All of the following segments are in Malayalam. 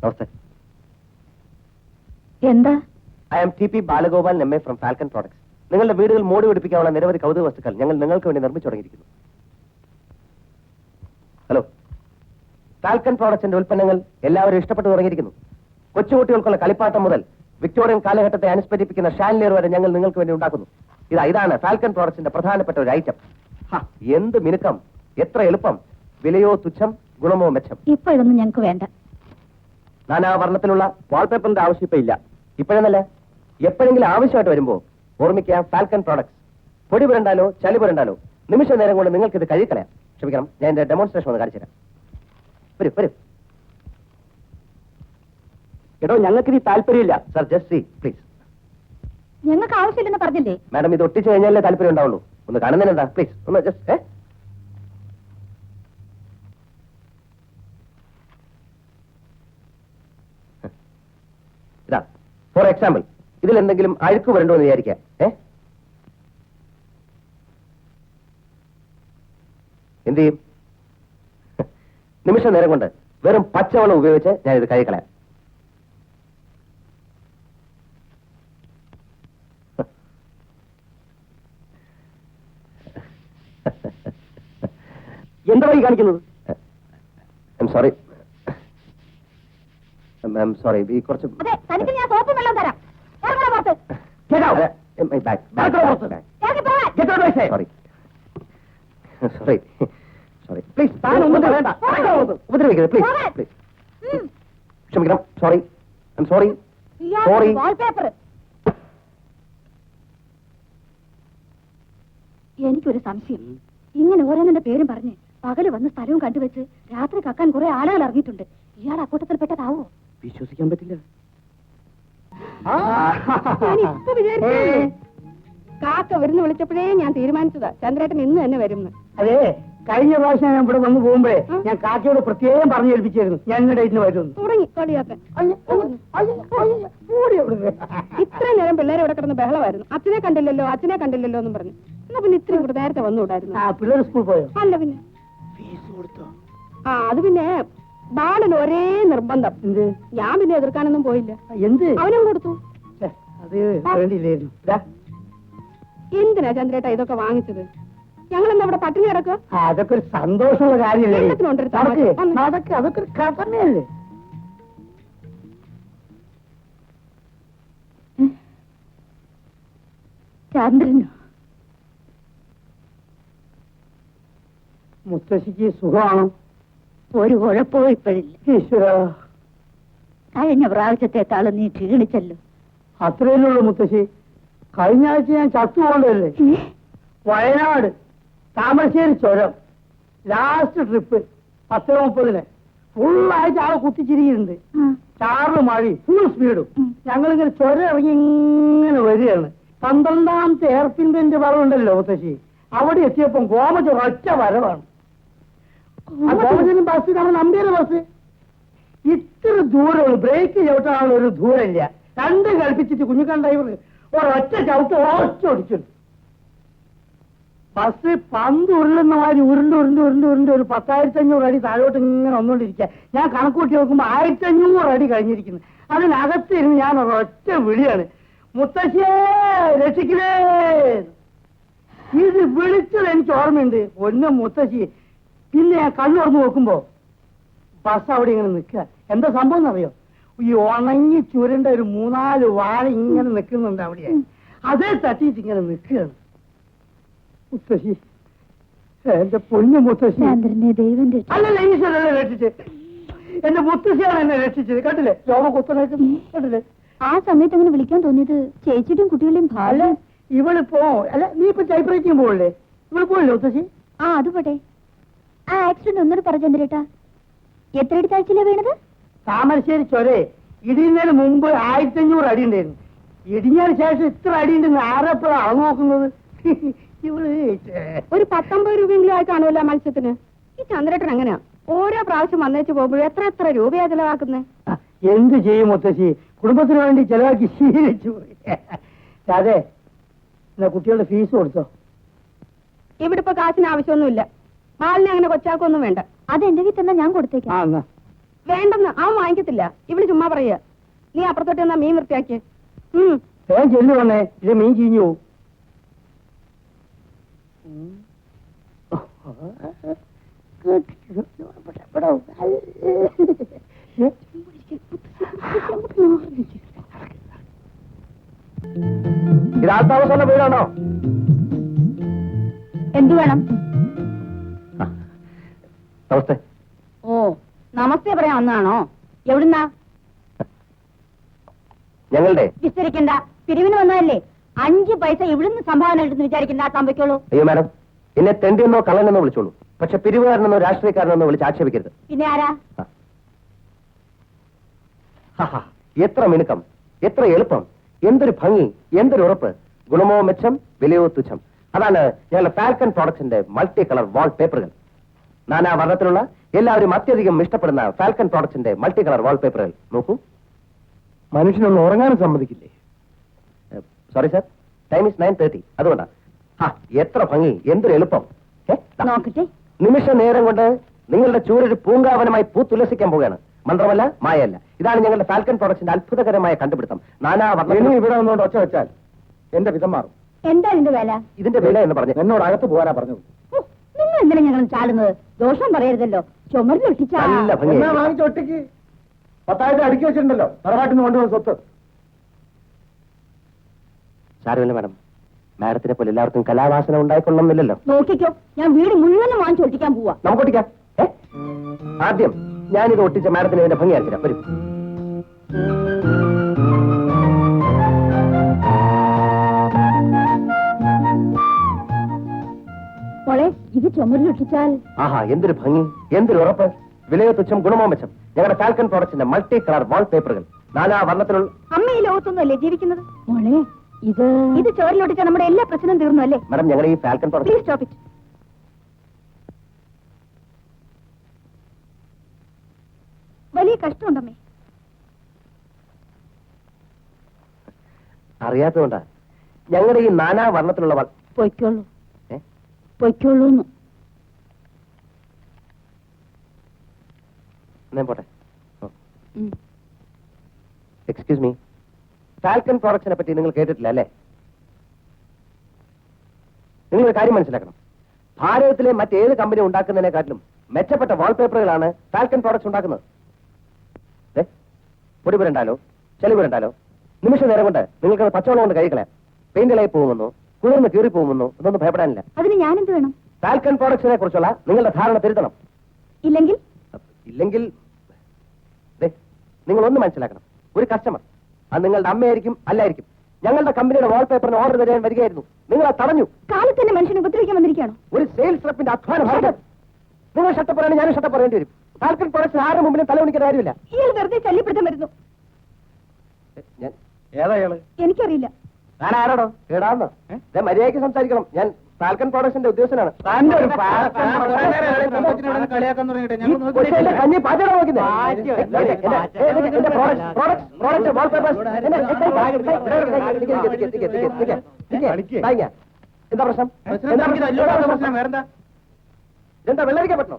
നമസ്തേ. എന്താ? I am T P Balagopal M A from Falcon products. നിങ്ങളുടെ വീടുകൾ മോടി പിടിപ്പിക്കാനുള്ള നിരവധി കൗതുക വസ്തുക്കൾ ഞങ്ങൾ നിങ്ങൾക്ക് വേണ്ടി നിർമ്മിച്ചു തുടങ്ങിയിരിക്കുന്നു. ഹലോ, ഫാൽക്കൺ പ്രോഡക്ട്സിന്റെ ഉൽപ്പന്നങ്ങൾ എല്ലാവരും ഇഷ്ടപ്പെട്ടു തുടങ്ങിയിരിക്കുന്നു. കൊച്ചുകുട്ടികൾക്കുള്ള കളിപ്പാട്ടം മുതൽ വിക്ടോറിയൻ കാലഘട്ടത്തെ അനുസ്മരിപ്പിക്കുന്ന ഷാൻലിയർ വരെ ഞങ്ങൾ നിങ്ങൾക്ക് വേണ്ടി ഉണ്ടാക്കുന്നു. ഇതാണ് ഫാൽക്കൺ പ്രോഡക്ട്സിന്റെ പ്രധാനപ്പെട്ട ഒരു ഐറ്റം. എന്ത് മിനുക്കം, എത്ര എളുപ്പം, വിലയോ തുച്ഛം, ഗുണമോ മെച്ചം. ഇപ്പൊ ഇതൊന്നും ഞങ്ങൾക്ക് വേണ്ട. നാനാവർണ്ണത്തിലുള്ള വാൾപേപ്പറിന്റെ ആവശ്യം ഇപ്പൊ ഇല്ല. ഇപ്പോഴെന്നല്ല, എപ്പോഴെങ്കിലും ആവശ്യമായിട്ട് വരുമ്പോ ഓർമ്മിക്കാം ഫാൽക്കൺ പ്രോഡക്ട്സ്. പൊടി പുരണ്ടാലോ ചളി പുരണ്ടാലോ നിമിഷ നേരം കൊണ്ട് നിങ്ങൾക്ക് ഇത് കഴുകിക്കളയാം. ക്ഷമിക്കണം, ഞാൻ എന്റെ ഡെമോൺസ്ട്രേഷൻ ഒന്ന് കാണിച്ചു തരാം. വരൂ വരൂ. എടോ, ഞങ്ങൾക്ക് ഇനി താല്പര്യമില്ല സർ. Just see please. ഞങ്ങൾക്ക് ആവശ്യമില്ലെന്ന് പറഞ്ഞില്ലേ മാഡം? ഇത് ഒട്ടിച്ചു കഴിഞ്ഞാലേ താല്പര്യം ഉണ്ടാവുള്ളൂ. ഒന്ന് കാണുന്നതിനെന്താ? പ്ലീസ് ഒന്ന് ജസ്റ്റ്. ഇതാ ഫോർ എക്സാമ്പിൾ, ഇതിൽ എന്തെങ്കിലും അഴുക്ക് വരണ്ടോ എന്ന് വിചാരിക്കാം. എന്ത് ചെയ്യും? നിമിഷ നേരം കൊണ്ട് വെറും പച്ചവെള്ളം ഉപയോഗിച്ച് ഞാൻ ഇത് കഴുകിക്കളയാം. എന്താ ഈ കാണിക്കുന്നത്? സോറി സോറി, ഈ കുറച്ച് സോറി സോറി പ്ലീസ്. ഉപദ്രവിക്കരുത് പ്ലീസ് പ്ലീസ്. ക്ഷമിക്കണം. Sorry sorry sorry. എനിക്കൊരു സംശയം. ഇങ്ങനെ ഓരോന്നിന്റെ പേരും പറഞ്ഞ് പകല് വന്ന് സ്ഥലവും കണ്ടുവെച്ച് രാത്രി കക്കാൻ കുറെ ആളുകൾ ഇറങ്ങിയിട്ടുണ്ട്. ഇയാൾ അക്കൂട്ടത്തിൽപ്പെട്ടതാവോ? വിശ്വസിക്കാൻ പറ്റില്ല. കാക്ക വരുന്ന വിളിച്ചപ്പോഴേ ഞാൻ തീരുമാനിച്ചതാ ചന്ദ്രേട്ടൻ ഇന്ന് തന്നെ വരുന്നു. അതെ, കഴിഞ്ഞ പ്രാവശ്യം ഞാൻ ഇവിടെ വന്നു പോകുമ്പോഴേ ഞാൻ കാക്കയോട് പ്രത്യേകം പറഞ്ഞു ഏൽപ്പിച്ചായിരുന്നു ഞാൻ ഇന്ന് ഡേറ്റിന് വരുന്നു. തുടങ്ങി കളിയാക്കാൻ. ഇത്ര നേരം പിള്ളേരെ ഇവിടെ കിടന്ന് ബഹളമായിരുന്നു. അച്ഛനെ കണ്ടില്ലല്ലോ അച്ഛനെ കണ്ടില്ലല്ലോ എന്നും പറഞ്ഞു. എന്നാ പിന്നെ ഇത്രയും കൂടെ നേരത്തെ വന്നുകൂടായിരുന്നു. പിള്ളേർ സ്കൂളിൽ പോയോ? അല്ല പിന്നെ ഫീസ് കൊടുത്തോ? അത് പിന്നെ ബാലന് ഒരേ നിർബന്ധം. എന്ത്? ഞാൻ പിന്നെ എതിർക്കാനൊന്നും പോയില്ല. എന്ത്? അവനും കൊടുത്തു. അത് വേണ്ടിയില്ലായിരുന്നു. എന്തിനാ ചന്ദ്രേട്ട ഇതൊക്കെ വാങ്ങിച്ചത്? ഞങ്ങൾ എന്താ ഇവിടെ പട്ടിണി കിടക്കുക? അതൊക്കെ ഒരു സന്തോഷമുള്ള കാര്യമല്ലേ? നടക്ക്, അതൊക്കെ ഒരു കഥമല്ലേ? ചന്ദ്രനോ? മുത്തശ്ശിക്ക് സുഖമാണോ? ഒരു കുഴപ്പവും ഇപ്പോഴില്ല. ഈശ്വര, കഴിഞ്ഞ പ്രാവശ്യത്തെക്കാളും നീ ക്ഷീണിച്ചല്ലോ. അത്രയല്ലുള്ളൂ മുത്തശ്ശി. കഴിഞ്ഞ ആഴ്ച ഞാൻ ചത്തുപോകണ്ടല്ലേ. വയനാട് താമരശ്ശേരി ചുരം ലാസ്റ്റ് ട്രിപ്പ് 10:30 ഫുള്ളായിട്ട് ആളെ കുത്തിച്ചിരിക്കുന്നുണ്ട്. ചാറ് മഴയും ഫുൾ സ്പീഡും. ഞങ്ങളിങ്ങനെ ചുരം ഇറങ്ങി ഇങ്ങനെ വരികയാണ്. 12ാമത്തെ എയർപിൻ ബെഞ്ച് വളവുണ്ടല്ലോ മുത്തശ്ശി, അവിടെ എത്തിയപ്പം ഗോമജ ഒറ്റ വരവാണ്. ഗോമജനും ബസ് നമ്മൾ നമ്പിയുടെ ബസ്. ഇത്ര ദൂരമുള്ളൂ, ബ്രേക്ക് ചവിട്ടാനുള്ള ഒരു ദൂരമില്ല. രണ്ടും കളിപ്പിച്ചിട്ട് കുഞ്ഞിക്കൻ ഡ്രൈവർ ഒരൊറ്റ ചവിട്ട് ഓടിച്ചു. ബസ് പന്ത് ഉരുളുന്ന മാതിരി ഉരുണ്ട് ഒരു 10,500 അടി താഴോട്ട് ഇങ്ങനെ വന്നുകൊണ്ടിരിക്കുക. ഞാൻ കണക്കൂട്ടി നോക്കുമ്പോൾ 1,500 അടി കഴിഞ്ഞിരിക്കുന്നു. അതിനകത്തിരുന്ന് ഞാൻ ഒരൊറ്റ വിളിയാണ്, മുത്തശ്ശിയെ രക്ഷിക്കണേ. ഇത് വിളിച്ചത് എനിക്ക് ഓർമ്മയുണ്ട്. ഒന്നും മുത്തശ്ശി. പിന്നെ ഞാൻ കണ്ണു തുറന്ന് നോക്കുമ്പോ ബസ് അവിടെ ഇങ്ങനെ നിൽക്കുക. എന്താ സംഭവം എന്നറിയോ? ഈ ഉണങ്ങി ചുരണ്ട ഒരു 3-4 വാഴ ഇങ്ങനെ നിൽക്കുന്നുണ്ട് അവിടെ. അതേ തട്ടിയിട്ട് ഇങ്ങനെ നിൽക്കുകയാണ്. മുത്തശ്ശി, എന്റെ പൊന്നു മുത്തശ്ശി. അല്ലല്ല, ഈശ്വരനെ രക്ഷിച്ച്. എന്റെ മുത്തശ്ശിയാണ് എന്നെ രക്ഷിച്ചത്. കണ്ടില്ലേ രോഗം കുത്തനേക്ക്? കണ്ടില്ലേ? ആ സമയത്ത് അങ്ങനെ വിളിക്കാൻ തോന്നിയത് ചേച്ചിയുടെയും കുട്ടികളുടെയും ഭാര്യ. ഇവളിപ്പോ അല്ല, നീ ഇപ്പൊ ടൈപ്പ്റൈറ്റിംഗ് പോകല്ലേ? ഇവള് പോയല്ലോ മുത്തശ്ശി. അത് പോട്ടെ. ആ ആക്സിഡന്റ് ഒന്നോട് പറ ചന്ദ്രേട്ടാ. എത്ര അടി താഴ്ചയിലാ വീണത്? താമരശ്ശേരി ചൊരേ ഇടിയുന്നതിന് മുമ്പ് 1,500 അടി ഉണ്ടായിരുന്നു. ഇടിഞ്ഞതിന് ശേഷം ഇത്ര അടി ഉണ്ടെന്ന് ആരെപ്പോഴാണ് അളവ് നോക്കുന്നത്? ഇവള് ഒരു 19 രൂപയെങ്കിലും ആയി കാണുമല്ലോ മത്സ്യത്തിന്. ഈ ചന്ദ്രേട്ടൻ എങ്ങനെയാ ഓരോ പ്രാവശ്യം വന്നേച്ച് പോകുമ്പോഴും എത്ര രൂപയാ ചെലവാക്കുന്നത്? എന്ത് ചെയ്യും മുത്തശ്ശി, കുടുംബത്തിന് വേണ്ടി ചെലവാക്കി ശീലിച്ചു പോയി. അതെ, എന്നാ കുട്ടികളുടെ ഫീസ് കൊടുത്തോ? ഇവിടെ ഇപ്പൊ കാശിന് ആവശ്യമൊന്നുമില്ല. മാലിന് അങ്ങനെ കൊച്ചാക്കൊന്നും വേണ്ട. അത് എന്റെ വീട്ടിൽ ഞാൻ കൊടുത്തേക്കാം. വേണ്ടെന്ന് അവൻ വാങ്ങിക്കത്തില്ല. ഇവള് ചുമ്മാ പറയുക. നീ അപ്പുറത്തോട്ട് എന്നാ മീൻ വൃത്തിയാക്കിയേ. വേഗം ചെല്ലു വന്നേ, ഇത് മീൻ ചീഞ്ഞു പോവും. ഇത് ആൾത്താമസമുള്ള വീടാണോ? എന്തു വേണം? നമസ്തേ. ഓ, നമസ്തേ പറയാൻ വന്നാണോ? എവിടുന്നാ? ഞങ്ങളുടെ. വിസ്തരിക്കണ്ട, പിരിവിന് വന്നതല്ലേ. 5 പൈസ ഇവിടുന്ന് സംഭാവന കിട്ടുന്ന വിചാരിക്കണ്ട, സംഭവിക്കുള്ളൂ. അയ്യോ മാഡം, എന്നെ തെണ്ടിയെന്നോ കള്ളനെന്നോ വിളിച്ചോളൂ. പക്ഷെ പിരിവുകാരനെന്നോ രാഷ്ട്രീയക്കാരനെന്നോ വിളിച്ച് ആക്ഷേപിക്കരുത്. പിന്നെ ആരാ? എത്ര മിനുക്കം, എത്ര എളുപ്പം, എന്തൊരു ഭംഗി, എന്തൊരു ഉറപ്പ്. ഗുണമോ മെച്ചം, വിലയോ തുച്ഛം. അതാണ് ഞങ്ങളുടെ ഫാൽക്കൺ പ്രോഡക്ട്സിന്റെ മൾട്ടി കളർ വാൾ പേപ്പറുകൾ. നാനാ വർണ്ണത്തിലുള്ള എല്ലാവരും അത്യധികം ഇഷ്ടപ്പെടുന്ന ഫാൽക്കൺ പ്രോഡക്ട്സിന്റെ മൾട്ടി കളർ വാൾ പേപ്പറുകൾ നോക്കൂ. മനുഷ്യനൊന്ന് ഉറങ്ങാനും സമ്മതിക്കില്ലേ? Sorry sir, time is 9:30. അതുകൊണ്ടാ. എത്ര ഭംഗി, എന്തൊരു എളുപ്പം. നോക്കട്ടെ. നിമിഷ നേരം കൊണ്ട് നിങ്ങളുടെ ചൂരൊരു പൂങ്കാവനമായി പൂത്തുലസിക്കാൻ പോവുകയാണ്. മന്ത്രമല്ല, മായല്ല. ഇതാണ് ഞങ്ങളുടെ ഫാൽക്കൺ പ്രോഡക്ട്സിന്റെ അത്ഭുതകരമായ കണ്ടുപിടുത്തം. നാനാ വർണ്ണ ഇവിടെ വന്നുകൊണ്ട് ഒച്ച വെച്ചാൽ എന്റെ വിധം മാറും. എന്താ ഇതിന്റെ വില? ഇതിന്റെ വില എന്ന് പറഞ്ഞു എന്നോട് അകത്ത് പോകാനാ പറഞ്ഞത്. നിങ്ങൾ എന്തിനാ ഞങ്ങൾ ചാടുന്നത്? ദോഷം പറയരുതല്ലോ. ചുമരിലൊട്ടിച്ചാ നല്ല ഭംഗി. വാങ്ങിച്ചൊട്ടിക്ക് 10,000 അടുക്കി വെച്ചിട്ടുണ്ടല്ലോ, തറവാട്ടിന് കൊണ്ടുപോകുന്ന സ്വത്ത്. സാരമില്ല മാഡം, മാഡത്തിനെ പോലെ എല്ലാവർക്കും കലാവാസന ഉണ്ടായിക്കൊള്ളുന്നില്ലല്ലോ. നോക്കിക്കോ, ഞാൻ വീട് മുഴുവനും വാങ്ങിച്ചൊട്ടിക്കാൻ പോവാ. നമുക്ക് ഒട്ടിക്കാം. ആദ്യം ഞാനിത് ഒട്ടിച്ച മാഡത്തിന് ഇതിന്റെ ഭംഗി അയച്ചിരാം. വരും. മോളെ, ഇത് ചുമരിലൊട്ടിച്ചാൽ ആഹാ, എന്തൊരു ഭംഗി, എന്തൊരു ഉറപ്പ്. വിലയോ തുച്ഛം, ഗുണമോ മെച്ചം. ഞങ്ങളുടെ ഫാൽക്കൺ പ്രോഡക്ട്സിന്റെ മൾട്ടി കളർ വാൾ പേപ്പറുകൾ. നാനാ വർണ്ണത്തിലുള്ള. അമ്മ ഈ ലോകത്തൊന്നുമല്ലേ ജീവിക്കുന്നത്? മോളെ, ഇത് ചോരിലൊട്ടിച്ചാൽ നമ്മുടെ എല്ലാ പ്രശ്നവും തീർന്നു അല്ലേ? മാഡം, ഞങ്ങൾ ഈ falcon product. Please stop it. വലിയ കഷ്ടമുണ്ടമ്മേ. അറിയാത്തതുകൊണ്ടാ. ഞങ്ങളുടെ ഈ നാനാ വർണ്ണത്തിലുള്ള പൊയ്ക്കോളൂ, പൊയ്ക്കോളൂന്ന്. ഞാൻ പോട്ടെ. എക്സ്ക്യൂസ് മീ, ഫാൽക്കൺ പ്രോഡക്ട്സിനെ പറ്റി നിങ്ങൾ കേട്ടിട്ടില്ല അല്ലേ? നിങ്ങൾ ഒരു കാര്യം മനസ്സിലാക്കണം. ഭാരതത്തിലെ മറ്റേത് കമ്പനി ഉണ്ടാക്കുന്നതിനെക്കാട്ടിലും മെച്ചപ്പെട്ട വാൾപേപ്പറുകളാണ് ഫാൽക്കൺ പ്രോഡക്ട്സ് ഉണ്ടാക്കുന്നത്. പൊടി പുരണ്ടാലോ ചെളി പുരണ്ടാലോ നിമിഷ നേരം കൊണ്ട് നിങ്ങൾക്ക് പച്ചവെള്ളം കൊണ്ട് കഴിക്കളയാം. പെയിന്റിലായി പോകുമെന്നോ കുളിർന്ന് കീറി പോകുമെന്നോ ഇതൊന്നും ഭയപ്പെടാനില്ല. അതിന് ഞാനെന്ത് വേണം? ഫാൽക്കൺ പ്രോഡക്ട്സിനെ കുറിച്ചുള്ള നിങ്ങളുടെ ധാരണ തിരുത്തണം. ഇല്ലെങ്കിൽ നിങ്ങൾ ഒന്ന് മനസ്സിലാക്കണം. ഒരു കസ്റ്റമർ, അത് നിങ്ങളുടെ അമ്മയായിരിക്കും അല്ലായിരിക്കും, ഞങ്ങളുടെ കമ്പനിയുടെ വാൾപേപ്പറിന് ഓർഡർ തരാൻ വരികയായിരുന്നു. നിങ്ങൾ അത് തടഞ്ഞു. കാലത്തന്നെ മനുഷ്യനെ ഉപദ്രവിക്കാൻ വന്നിരിക്കുകയാണോ? ഒരു സെയിൽസ് റെപ്പിന്റെ അധ്വാന ഭാരം. നിങ്ങൾ ഷട്ടപ്പറയാണ്, ഞാനും ഷട്ടപ്പറയേണ്ടി വരും. ഫാൽക്കൺ പ്രോഡക്ട്സ് ആരുടെ മുമ്പിലും തലവണിക്കേണ്ട കാര്യമില്ല. ഇയാൾ വെറുതെ ശല്യപ്പെടുത്താൻ വരുന്നു. ഏതായാള് എനിക്കറിയില്ല. ഞാൻ ആരാടോ? കേടാന്നോ? മര്യാദയ്ക്ക് സംസാരിക്കണം. ഞാൻ ഫാൽക്കൺ പ്രോഡക്ട്സിന്റെ ഉദ്യോഗസ്ഥനാണ്. കഞ്ഞി പാചകം എന്താ പ്രശ്നം? എന്താ വെള്ളരിക്കാൻ പറ്റണോ?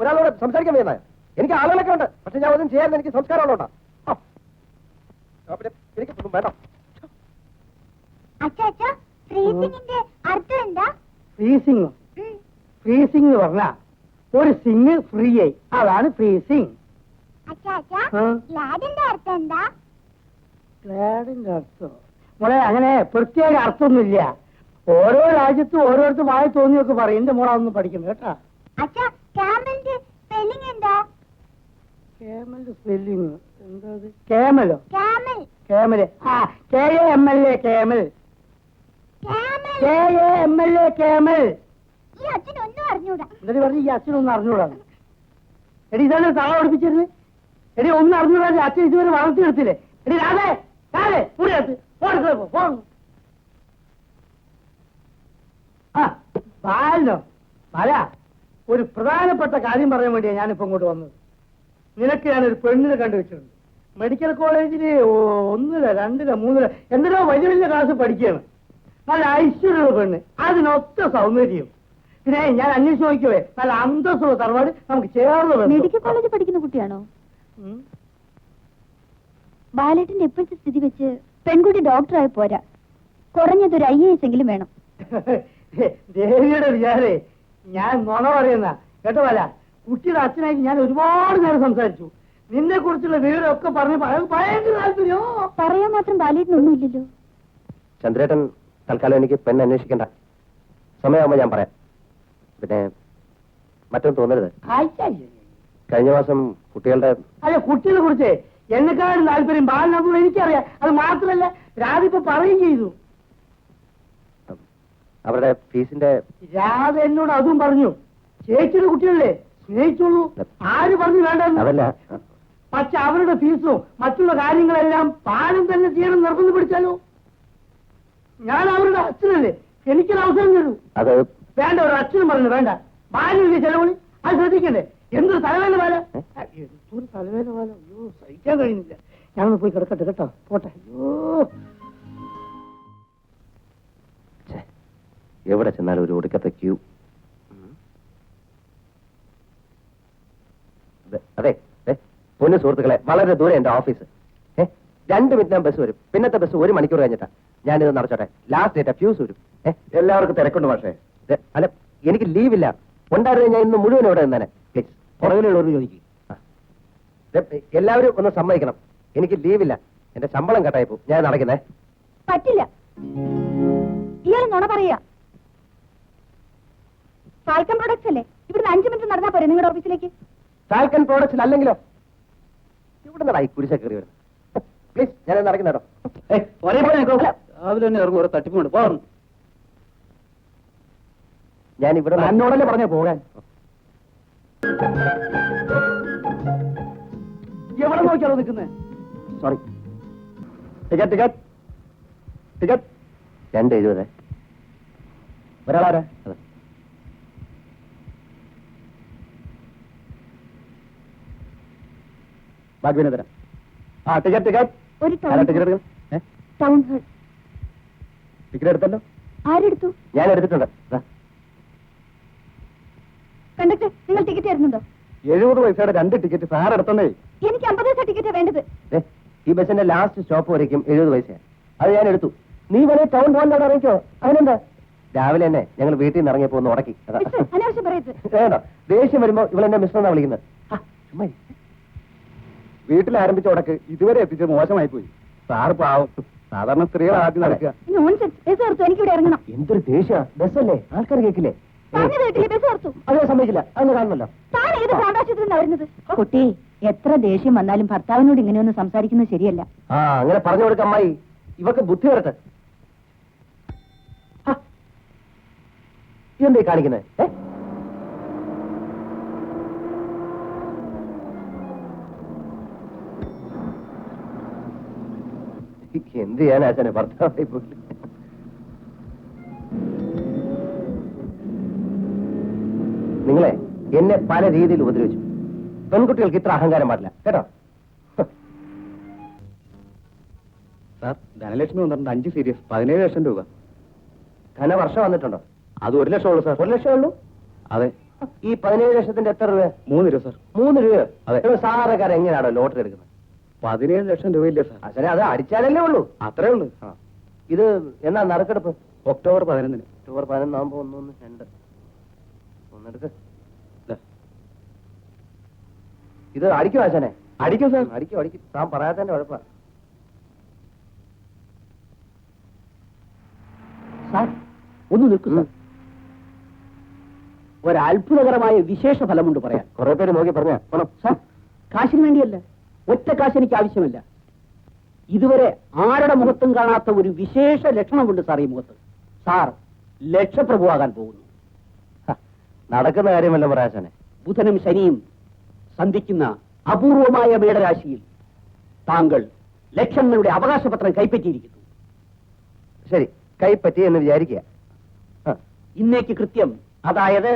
ഒരാളോട് സംസാരിക്കാൻ വേണ്ട. എനിക്ക് ആളുകളൊക്കെ ഉണ്ട്, പക്ഷെ ഞാൻ ഒന്നും ചെയ്യാൻ എനിക്ക് സംസ്കാരമുള്ളതാ. എനിക്ക് വേണ്ട. ഫ്രീസിംഗ് ഫ്രീസിംഗ് എന്ന് പറഞ്ഞാ ഒരു സിംഗ് ഫ്രീ ആയി, അതാണ് ഫ്രീസിംഗ്. ഗ്ലാഡിന്റെ അർത്ഥം മോളെ അങ്ങനെ പ്രത്യേക അർത്ഥമൊന്നുമില്ല. ഓരോ രാജ്യത്തും ഓരോരുത്തർ വായി തോന്നിയൊക്കെ പറയും. എന്റെ മോളെ അതൊന്നും പഠിക്കണം കേട്ടാ. സ്പെല്ലിങ് എന്താ? കേമലോ? കേമല്. KAML camel. KAML camel. എന്നിട്ട് പറഞ്ഞു ഈ അച്ഛനൊന്നും അറിഞ്ഞൂടാണ്. എടി ഇതാണ് തള പഠിപ്പിച്ചിരുന്നത്. എടി ഒന്നും അറിഞ്ഞൂടാ. അച്ഛൻ ഇതുവരെ വളർത്തിയെടുത്തില്ലേ? എടി രാധേ രാധേ കൂടിയടുത്ത് ബാലോ ബാല, ഒരു പ്രധാനപ്പെട്ട കാര്യം പറയാൻ വേണ്ടിയാണ് ഞാനിപ്പോ ഇങ്ങോട്ട് വന്നത്. നിനക്ക് ഞാനൊരു പെണ്ണിനെ കണ്ടുവച്ചിട്ടുണ്ട്. മെഡിക്കൽ കോളേജില് 1, 2, 3 എന്തിനോ വലിയ വലിയ ക്ലാസ് പഠിക്കുകയാണ്. നല്ല ഐശ്വര്യമുള്ള പെണ്ണ്, അതിനൊത്ത സൗന്ദര്യം. പിന്നെ ഞാൻ അന്വേഷിച്ച് നോക്കിയേ നല്ല അന്തസ്സുള്ള തറവാട് നമുക്ക് ചേർന്ന് വേണം. മെഡിക്കൽ കോളേജിൽ പഠിക്കുന്ന കുട്ടിയാണോ? ഉം. ബാലേട്ടിന്റെ ഇപ്പോഴത്തെ സ്ഥിതി വെച്ച് പെൺകുട്ടി ഡോക്ടറായി പോരാ, കുറഞ്ഞതൊരു IAS എങ്കിലും വേണം. ദേവിയുടെ വിചാരേ ഞാൻ നുണ പറയുന്ന കേട്ടോ അല്ല. കുട്ടിയുടെ അച്ഛനായിട്ട് ഞാൻ ഒരുപാട് നേരം സംസാരിച്ചു. നിന്നെ കുറിച്ചുള്ള വിവരമൊക്കെ പറഞ്ഞ് ഭയങ്കര താല്പര്യോ. പറയാൻ മാത്രം ബാലേട്ടിനൊന്നും ഇല്ലല്ലോ. ചന്ദ്രേട്ടൻ തൽക്കാലം എനിക്ക് പെണ്ണ് അന്വേഷിക്കണ്ട, സമയമാകുമ്പോൾ ഞാൻ പറയാം. പിന്നെ മറ്റൊന്നും തോന്നരുത്, കഴിഞ്ഞ മാസം കുട്ടികളുടെ അല്ല കുട്ടികളെ കുറിച്ച് എന്നെക്കാളും താല്പര്യം ബാലനാഥുള്ള എനിക്കറിയാം. അത് മാത്രമല്ല രാധിപ്പോ പറയുകയും ചെയ്തു. അവരുടെ ഫീസിന്റെ രാധ എന്നോട് അതും പറഞ്ഞു. ചേച്ചിയുടെ കുട്ടികളെ സ്നേഹിച്ചോളൂ, ആര് പറഞ്ഞു വേണ്ടെന്ന്. അതല്ല, പക്ഷെ അവരുടെ ഫീസും മറ്റുള്ള കാര്യങ്ങളെല്ലാം പാലം തന്നെ ചെയ്യണം നിർബന്ധം പിടിച്ചാലോ? ഞാൻ അവരുടെ അച്ഛനല്ലേ, എനിക്കൊരു അവസരം തരൂ. അത് വേണ്ട, ഒരു അച്ഛനും പറഞ്ഞു വേണ്ട. ബാല്യമില്ലേ ചെലവണി, അത് ശ്രദ്ധിക്കണ്ടേ? എന്തൊരു തലവേദന പോലെ, എന്തൊരു തലവേദന പോലെ. അയ്യോ സഹിക്കാൻ കഴിയുന്നില്ല. ഞാനൊന്ന് പോയി കിടക്കട്ടെ കേട്ടോ, പോട്ടെ. അയ്യോ എവിടെ ചെന്നാലും ഒരു ഒടുക്കത്തെ ക്യൂ. അതെ പൊന്നു സുഹൃത്തുക്കളെ, വളരെ ദൂരെ എന്റെ ഓഫീസ്. 2 മിനിറ്റ് ബസ് വരും, പിന്നത്തെ ബസ് 1 മണിക്കൂർ കഴിഞ്ഞിട്ടാ. ഞാനിത് നടച്ചോട്ടെ, ലാസ്റ്റ് ഡേറ്റ് ഫ്യൂസ് വരും. എല്ലാവർക്കും തിരക്കുണ്ട് പക്ഷേ. അല്ല, എനിക്ക് ലീവില്ല. ഉണ്ടായിരുന്നു ഞാൻ ഇന്ന് മുഴുവൻ ഇവിടെ നിന്നേനെ. പ്ലീസ് പുറകിലുള്ളവർ ചോദിക്കും. എല്ലാവരും ഒന്ന് സമ്മതിക്കണം, എനിക്ക് ലീവില്ല. എന്റെ ശമ്പളം കട്ടായി പോകും. ഞാൻ നടക്കുന്നേ. പറ്റില്ല, ഇയാൾ നുണ പറയാ. ഫാൽക്കൺ പ്രൊഡക്ട്സ് അല്ലേ, ഇവിടുന്ന് 5 മിനിറ്റ് നടന്നാ പോരെ നിങ്ങളുടെ ഓഫീസിലേക്ക്? ഫാൽക്കൺ പ്രോഡക്ട്സിൽ അല്ലെങ്കിലോ ഇവിടെ നിന്നായി കുരിശ കയറി വരുന്നത്. പ്ലീസ് ഞാൻ നടക്കുന്നേട്ടോ. രാവിലെ തന്നെ ഇറങ്ങും, ഓരോ തട്ടിപ്പുണ്ട് പോകണം. ഞാൻ ഇവിടെ എന്നോടല്ലേ പറഞ്ഞ പോകാൻ. എവിടെ നോക്കിയാലോ നിൽക്കുന്നത്? സോറി. Ticket ticket ticket 2.70. ഒരാളാരാ? അതെ. ബാക്കി പിന്നെ തരാം. ടിക്കറ്റ് ടിക്കറ്റ് ഒരു ടിക്കറ്റ് എടുക്കണം. Town hall. ടിക്കറ്റ് എടുത്തല്ലോ. ആരെടുത്തു? ഞാൻ എടുത്തിട്ടുണ്ട്. കണ്ടക്ടർ, നിങ്ങൾ ടിക്കറ്റ് തരുന്നുണ്ടോ? 70 പൈസയുടെ 2 ടിക്കറ്റ് സാർ എടുത്തേ. എനിക്ക് 50 പൈസ ടിക്കറ്റ് വേണ്ടത്. ഈ ബസ്സിന്റെ ലാസ്റ്റ് സ്റ്റോപ്പ് വരയ്ക്കും 70 പൈസ. അത് ഞാൻ എടുത്തു. നീ വരെ ടൗൺ ഹാളിൽ അവിടെ ഇറങ്ങിക്കോ. അതിനെന്താ? രാവിലെ തന്നെ ഞങ്ങൾ വീട്ടിൽ നിന്ന് ഇറങ്ങിയപ്പോ ഒന്ന് ഉടക്കി. മിസ്റ്റർ, അനാവശ്യം പറയരുത്. വേണ്ട, ദേഷ്യം വരുമ്പോ ഇവളെന്നെ മിസ്റ്റർ എന്നാ വിളിക്കുന്നത്. വീട്ടിൽ ആരംഭിച്ച ഉടക്ക് ഇതുവരെ എത്തിച്ചത് മോശമായി പോയി. സാറ് പാവം. സാധാരണ സ്ത്രീകൾ ആദ്യം നടക്കുക. നോൺസെൻസ്. ബസ് ഓർത്തു, എനിക്കിവിടെ ഇറങ്ങണം. എന്തൊരു ദേഷ്യ. ബസ്സല്ലേ, ആൾക്കാർ കേൾക്കില്ലേ? പറഞ്ഞത് കേട്ടില്ലേ? ബസ് ഓർത്തു. അത് സമ്മതിക്കില്ല. അതൊന്ന് കാണണല്ലോ. താൻ ഏത് പ്രാണ്ടാശുപത്രിയിൽ നിന്നാ വരുന്നത്? കുട്ടി, എത്ര ദേഷ്യം വന്നാലും ഭർത്താവിനോട് ഇങ്ങനെയൊന്നും സംസാരിക്കുന്നത് ശരിയല്ല. അങ്ങനെ പറഞ്ഞു കൊടുക്ക അമ്മായി. ഇവക്ക് ബുദ്ധി വരട്ടെ. ഇതെന്തേ കാണിക്കുന്നത്? എന്ത് ചെയ്യാൻ ആശാനെ, ഭർത്താവായി പോയി. നിങ്ങളെ എന്നെ പല രീതിയിൽ ഉപദ്രവിച്ചു. പെൺകുട്ടികൾക്ക് ഇത്ര അഹങ്കാരം പാടില്ല കേട്ടോ. സാർ, ധനലക്ഷ്മി വന്നിട്ടുണ്ട് 5 സീരീസ് 17 ലക്ഷം രൂപ. ധനവർഷം വന്നിട്ടുണ്ടോ? അത് 1 ലക്ഷം ഉള്ളൂ സാർ. 1 ലക്ഷം ഉള്ളൂ? അതെ. ഈ 17 ലക്ഷത്തിന്റെ എത്ര രൂപ? 3 രൂപ സാർ. 3 രൂപ? അതെ. സാറക്കാരൻ എങ്ങനെയാണോ ലോട്ടറി എടുക്കുന്നത്? 17 ലക്ഷം രൂപ ഇല്ലേ സാർ? അച്ഛനെ അത് അടിച്ചാലല്ലേ ഉള്ളൂ. അത്രേ ഉള്ളൂ. ഇത് എന്നാ നറുക്കെടുപ്പ്? ഒക്ടോബർ 11. ഒക്ടോബർ 11 ആകുമ്പോ 1 1 2 ഒന്നെടുക്ക്. ഇത് അടിക്കും ആശാനെ? അടിക്കും സാർ. അടിക്കും അടിക്കും. താൻ പറയാതെ തന്നെ കുഴപ്പ. സാർ ഒന്ന് നിൽക്കൂ സാർ. ഒരത്ഭുതകരമായ വിശേഷ ഫലമുണ്ട് പറയാൻ. കുറെ പേര് നോക്കി പറഞ്ഞ സാർ, കാശിന് വേണ്ടിയല്ല, ഒറ്റ കാശ് എനിക്ക് ആവശ്യമില്ല. ഇതുവരെ ആരുടെ മുഖത്തും കാണാത്ത ഒരു വിശേഷ ലക്ഷണമുണ്ട് സാർ ഈ മുഖത്ത്. സാർ ലക്ഷപ്രഭുവാകാൻ പോകുന്നു. നടക്കുന്ന കാര്യമല്ല പറയാശാനെ. ബുധനും ശനിയും സന്ധിക്കുന്ന അപൂർവമായ മേടരാശിയിൽ താങ്കൾ ലക്ഷങ്ങളുടെ അവകാശപത്രം കൈപ്പറ്റിയിരിക്കുന്നു. ശരി, കൈപ്പറ്റി എന്ന് വിചാരിക്കുക. ഇന്നേക്ക് കൃത്യം, അതായത്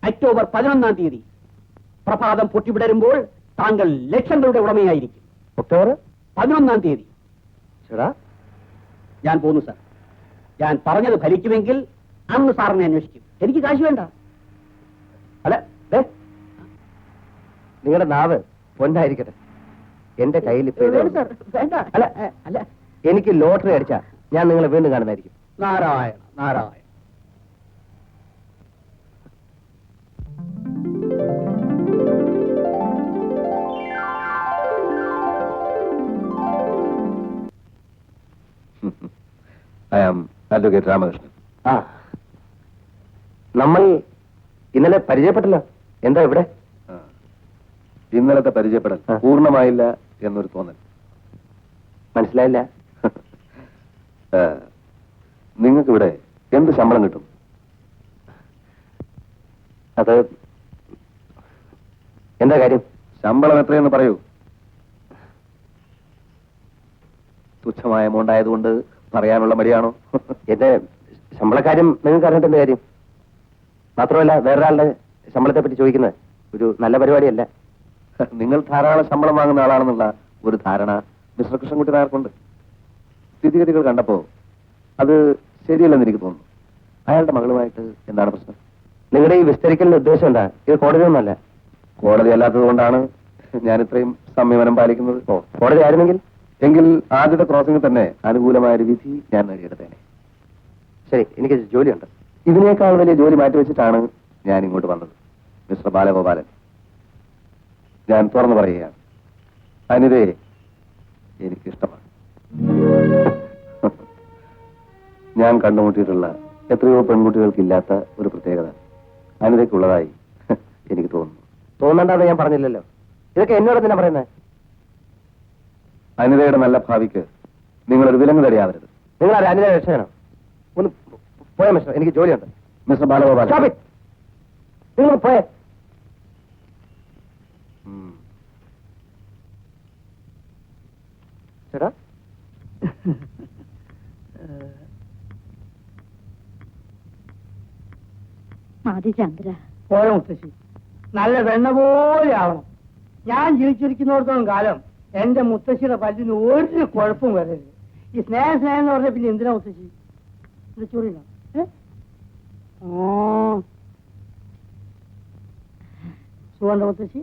ഒക്ടോബർ 11 തീയതി പ്രഭാതം പൊട്ടിവിടരുമ്പോൾ താങ്കൾ ലക്ഷങ്ങളുടെ ഉടമയായിരിക്കും. ഒക്ടോബർ 11 തീയതി. ചേടാ, ഞാൻ പോന്നു സാർ. ഞാൻ പറഞ്ഞത് ഫലിക്കുമെങ്കിൽ അന്ന് സാറിനെ അന്വേഷിക്കും. എനിക്ക് കാശ് വേണ്ട. അല്ല ദേ, നിങ്ങളുടെ നാവ് പൊന്നായിരിക്കട്ടെ. എന്റെ കയ്യിൽ ഇപ്പൊ ഇതേ ഉള്ളൂ. വേണ്ട. അല്ല അല്ല, എനിക്ക് ലോട്ടറി അടിച്ചാ ഞാൻ നിങ്ങളെ വീണ്ടും കാണുന്നതായിരിക്കും. Narayana Narayana. I am advocate Ramakrishnan. ആ, നമ്മൾ ഇന്നലെ പരിചയപ്പെട്ടല്ലോ. എന്താ ഇവിടെ? ഇന്നലത്തെ പരിചയപ്പെടൽ ആ. പൂർണ്ണമായില്ല എന്നൊരു തോന്നൽ. മനസ്സിലായില്ല. നിങ്ങൾക്ക് ഇവിടെ എന്ത് ശമ്പളം കിട്ടും? അത് എന്താ കാര്യം? ശമ്പളം എത്രയെന്ന് പറയൂ. തുച്ഛമായ എമൗണ്ട് ആയതുകൊണ്ട് പറയാനുള്ള മടിയാണോ? എന്റെ ശമ്പളക്കാര്യം നിങ്ങൾക്ക് അറിഞ്ഞിട്ട് എന്ത് കാര്യം? മാത്രമല്ല വേറൊരാളുടെ ശമ്പളത്തെ പറ്റി ചോദിക്കുന്നത് ഒരു നല്ല പരിപാടിയല്ല. നിങ്ങൾ ധാരാളം ശമ്പളം വാങ്ങുന്ന ആളാണെന്നുള്ള ഒരു ധാരണ മിസ്റ്റർ കൃഷ്ണൻകുട്ടി നായർക്കുണ്ട്. സ്ഥിതിഗതികൾ കണ്ടപ്പോ അത് ശരിയല്ലെന്ന് എനിക്ക് തോന്നുന്നു. അയാളുടെ മകളുമായിട്ട് എന്താണ് പ്രശ്നം? നിങ്ങളുടെ ഈ വിസ്തരിക്കലിന്റെ ഉദ്ദേശം എന്താ? ഇത് കോടതി ഒന്നല്ല. കോടതി അല്ലാത്തത് കൊണ്ടാണ് ഞാൻ ഇത്രയും സംയമനം പാലിക്കുന്നത്. ഓ, കോടതി ആയിരുന്നെങ്കിൽ എങ്കിൽ ആദ്യത്തെ ക്രോസിംഗിൽ തന്നെ അനുകൂലമായ ഒരു വിധി ഞാൻ നേടിയെടുത്തേനെ. ശരി, എനിക്ക് ജോലിയുണ്ട്. ഇതിനേക്കാൾ വലിയ ജോലി മാറ്റിവെച്ചിട്ടാണ് ഞാൻ ഇങ്ങോട്ട് വന്നത്. മിസ്റ്റർ ബാലഗോപാലൻ, ഞാൻ തുറന്നു പറയുകയാണ്, അനിതയെ എനിക്കിഷ്ടമാണ്. ഞാൻ കണ്ടുമുട്ടിയിട്ടുള്ള എത്രയോ പെൺകുട്ടികൾക്കില്ലാത്ത ഒരു പ്രത്യേകത അനിതയ്ക്കുള്ളതായി എനിക്ക് തോന്നുന്നു. തോന്നണ്ടെന്ന് ഞാൻ പറഞ്ഞില്ലല്ലോ. ഇതൊക്കെ എന്നോട് തന്നെ പറയുന്നത്. അനിതയുടെ നല്ല ഭാവിക്ക് നിങ്ങളൊരു വിലങ്ങ് തടിയാവരുത്. നിങ്ങൾ ആ അനിത രക്ഷകനോ? ഒന്ന് പോയാ മിസ്റ്റർ, എനിക്ക് ജോലിയുണ്ട്. Mister Balagopalan, Stop it. നിങ്ങൾ പോയേ. ചേട്ടാ, മതി ചന്ദ്ര. പോയ മുത്തശ്ശി, നല്ല വെണ്ണ പോലെ ആവണം. ഞാൻ ജീവിച്ചിരിക്കുന്നിടത്തോളം കാലം എന്റെ മുത്തശ്ശിയുടെ പല്ലിന് ഒരു കുഴപ്പവും വരരുത്. ഈ സ്നേഹം സ്നേഹം എന്ന് പറഞ്ഞ പിന്നെ എന്തിനാ മുത്തശ്ശി? ഇത് ചൊറിയണം. സുഖണ്ട മുത്തശ്ശി?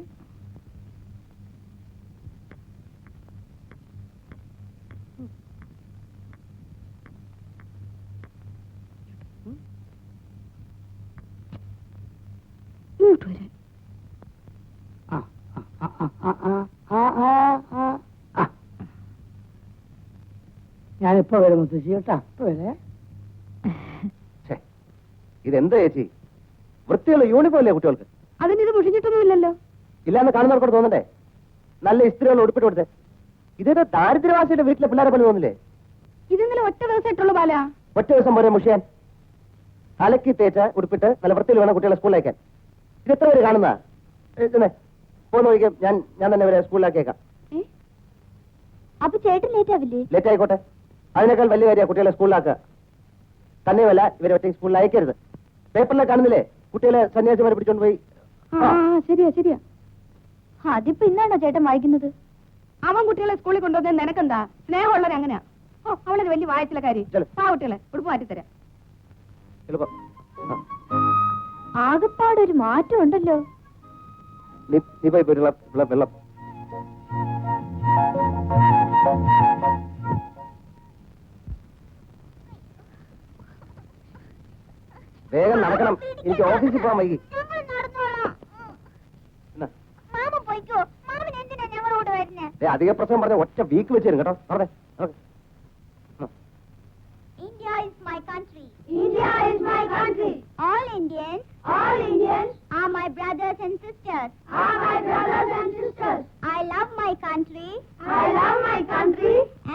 ഇങ്ങോട്ട് വരാൻ. ഞാനിപ്പോ വരും മുത്തശ്ശി കേട്ടാ. ഇപ്പൊ വരേ. ഇതെന്താ ചേച്ചി? വൃത്തിയുള്ള യൂണിഫോം അല്ലേ കുട്ടികൾക്ക്? അതിനിത് മുഷിഞ്ഞിട്ടൊന്നുമില്ലല്ലോ. ഇല്ലാന്ന് കാണുന്നവർക്കോട് തോന്നണ്ടേ? നല്ല ഇസ്ത്രീകൾ ഉടുപ്പിട്ട് കൊടുത്തേ. ഇതൊരു ദാരിദ്ര്യവാസിയുടെ വീട്ടിലെ പിള്ളേരെ പോലെ തോന്നില്ലേ? ഇതിന്നലെ ഒറ്റ ദിവസമായിട്ടുള്ളൂ ബാല. ഒറ്റ ദിവസം പോരെ മുഷിയാൻ? അലക്കി തേച്ച ഉടുപ്പിട്ട് നല്ല വൃത്തിയിൽ വേണം കുട്ടികളെ സ്കൂളിലേക്കാൻ. ഇത് എത്ര പേര് കാണുന്ന? പോന്ന് നോക്കിക്കാം. ഞാൻ തന്നെ വരെ സ്കൂളിലാക്കിയേക്കാം. അപ്പൊ ചേട്ടൻ ലേറ്റ് ആവില്ലേ? ലേറ്റ് ആയിക്കോട്ടെ, അതിനേക്കാൾ വലിയ കാര്യമാണ് കുട്ടികളെ സ്കൂളിലാക്കുക. തന്നെയുമല്ല ഇവരെ ഒറ്റ സ്കൂളിൽ അയക്കരുത്. പേപ്പറിലെ കാണുന്നില്ലേ കുട്ടികളെ സന്യാസിമാരെ പിടിച്ചോണ്ട് പോയി? ശരിയാ ശരിയാ. അതിപ്പോ ഇന്നാണോ ചേട്ടൻ വായിക്കുന്നത്? അവൻ കുട്ടികളെ സ്കൂളിൽ കൊണ്ടുവന്നത് നിനക്കെന്താ? സ്നേഹമുള്ളവർ അങ്ങനെയാ. ഓ, അവളൊരു വലിയ വായത്തിലെ കാര്യം. ആ കുട്ടികളെ ഉടുപ്പ് മാറ്റിത്തരാം. ചിലപ്പോ ആകപ്പാടൊരു മാറ്റം ഉണ്ടല്ലോ. നീ പോയി വെള്ളം. വേഗം നടക്കണം, എനിക്ക് ഓഫീസിൽ പോകാൻ വൈകി. അധിക പ്രശ്നം പറഞ്ഞ ഒറ്റ വീക്ക് വെച്ച് തരും കേട്ടോ. പറഞ്ഞേ. India is my country. India is my country. All Indians are my brothers and sisters. I love my country.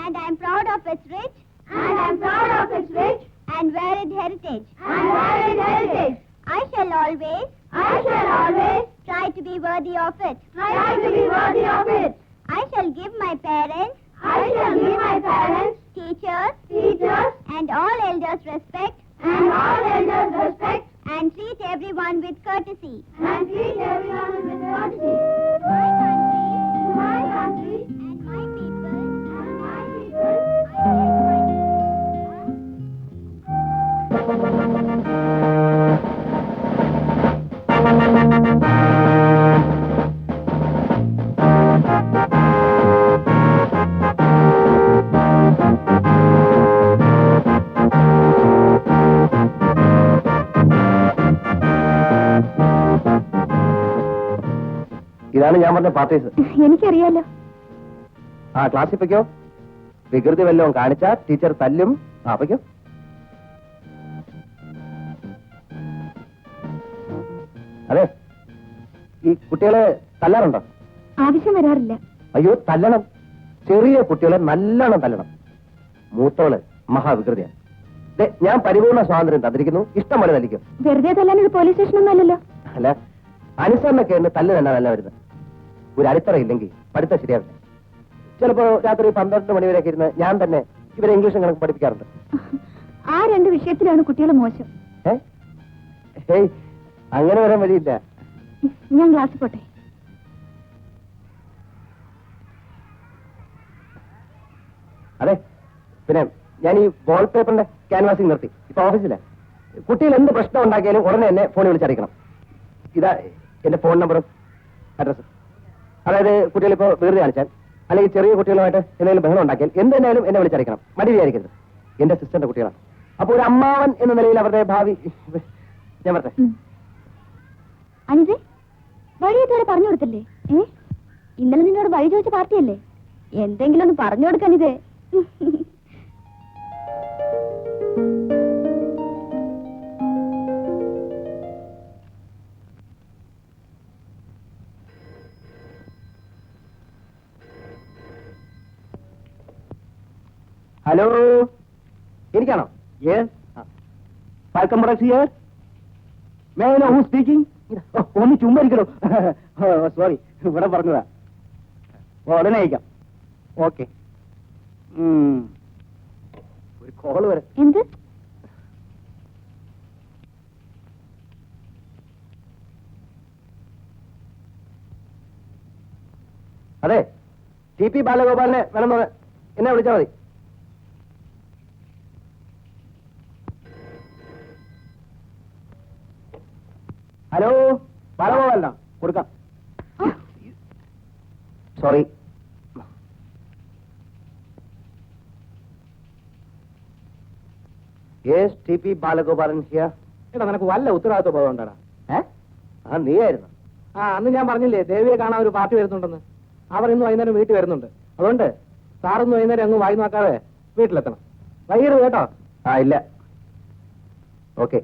And I'm proud of its rich and varied heritage. I shall always try to be worthy of it. I shall give my parents, teachers, and all elders respect, and treat everyone with courtesy. My country, and my people, ഇതാണ് ഞാൻ പറഞ്ഞ പാർട്ടീസ്. എനിക്കറിയാലോ. ആ ക്ലാസ്സിൽ പൊയ്ക്കോ. വികൃതി വല്ലതും കാണിച്ചാ ടീച്ചർ തല്ലും. ആ പൊയ്ക്കോ. അതെ, ഈ കുട്ടികളെ തല്ലാറുണ്ടോ? ആവശ്യം വരാറില്ല. അയ്യോ തല്ലണം. ചെറിയ കുട്ടികളെ നല്ലോണം തല്ലണം. മൂത്തോള് മഹാവികൃതിയാണ്. ഞാൻ പരിപൂർണ സ്വാതന്ത്ര്യം തന്നിരിക്കുന്നു. ഇഷ്ടം പോലെ തല്ലിക്കും. വെറുതെ തല്ലാൻ ഇത് പോലീസ് സ്റ്റേഷനൊന്നും അല്ലല്ലോ. അല്ല, അനുസരണൊക്കെ എന്ന് തല്ല് തന്നെ നല്ല വരുന്നത്. ഒരു അടിത്തറ ഇല്ലെങ്കിൽ പഠിത്തം ശരിയാവില്ല. ചിലപ്പോ രാത്രി 12 മണി വരെയൊക്കെ ഇരുന്ന് ഞാൻ തന്നെ ഇവരെ ഇംഗ്ലീഷും കണക്ക് പഠിപ്പിക്കാറുണ്ട്. ആ 2 വിഷയത്തിലാണ് കുട്ടികൾ മോശം. ഏയ് അങ്ങനെ വരാൻ വഴിയില്ല. ഞാൻ ക്ലാസ്സിൽ പോട്ടെ. അതെ, പിന്നെ ഞാൻ ഈ വാൾപേപ്പറിന്റെ ക്യാൻവാസിംഗ് നിർത്തി. ഇപ്പൊ ഓഫീസിലെ കുട്ടികൾ എന്ത് പ്രശ്നം ഉണ്ടാക്കിയാലും ഉടനെ എന്നെ ഫോണിൽ വിളിച്ചറിയിക്കണം. ഇതാ എന്റെ ഫോൺ നമ്പറും അഡ്രസ്സും. അതായത് കുട്ടികളിപ്പോ വികൃതി കാണിച്ചാൽ അല്ലെങ്കിൽ ചെറിയ കുട്ടികളുമായിട്ട് എന്തെങ്കിലും ബഹളം ഉണ്ടാക്കിയാൽ എന്തെന്നാലും എന്നെ വിളിച്ചറിയിക്കണം. മടി വിചാരിക്കരുത്. എന്റെ സിസ്റ്ററിന്റെ കുട്ടികളാണ്. അപ്പൊ ഒരു അമ്മാവൻ എന്ന നിലയിൽ അവരുടെ ഭാവി ഞാൻ പറഞ്ഞേ. അനിതേ, വഴി ഇതുവരെ പറഞ്ഞു കൊടുത്തില്ലേ? ഇന്നലെ നിന്നോട് വഴി ചോദിച്ച പാർട്ടിയല്ലേ? എന്തെങ്കിലും ഒന്ന് പറഞ്ഞു കൊടുക്കാനിതേ. ഹലോ, എനിക്കാണോ? Falcon products here. May I know who speaking? ഒന്ന് ചുമ്മാരിക്കണോ? സോറി, ഇവിടെ പറഞ്ഞതാ. ഉടനെ അയക്കാം. ഓക്കെ. ഒരു കോള് വരെ. എന്ത്? അതെ, TP ബാലഗോപാലിനെ വേണമെന്ന് എന്നെ വിളിച്ചാൽ മതി. ഹലോ, ബാലഗോപാലനാ? കൊടുക്കാം. Sorry. Yes, TP Balagopalan here. എടാ, നിനക്ക് വല്ല ഉത്തരവാദിത്വ ബോധം ഉണ്ടാടാ? ആ നീയായിരുന്നു. അന്ന് ഞാൻ പറഞ്ഞില്ലേ ദേവിയെ കാണാൻ ഒരു പാർട്ടി വരുന്നുണ്ടെന്ന്. അവർ ഇന്ന് വൈകുന്നേരം വീട്ടിൽ വരുന്നുണ്ട്. അതുകൊണ്ട് സാറിന്ന് വൈകുന്നേരം അങ്ങ് വായി നോക്കാതെ വീട്ടിലെത്തണം. വൈകിട്ട് കേട്ടോ. ആ ഇല്ല. ഓക്കെ.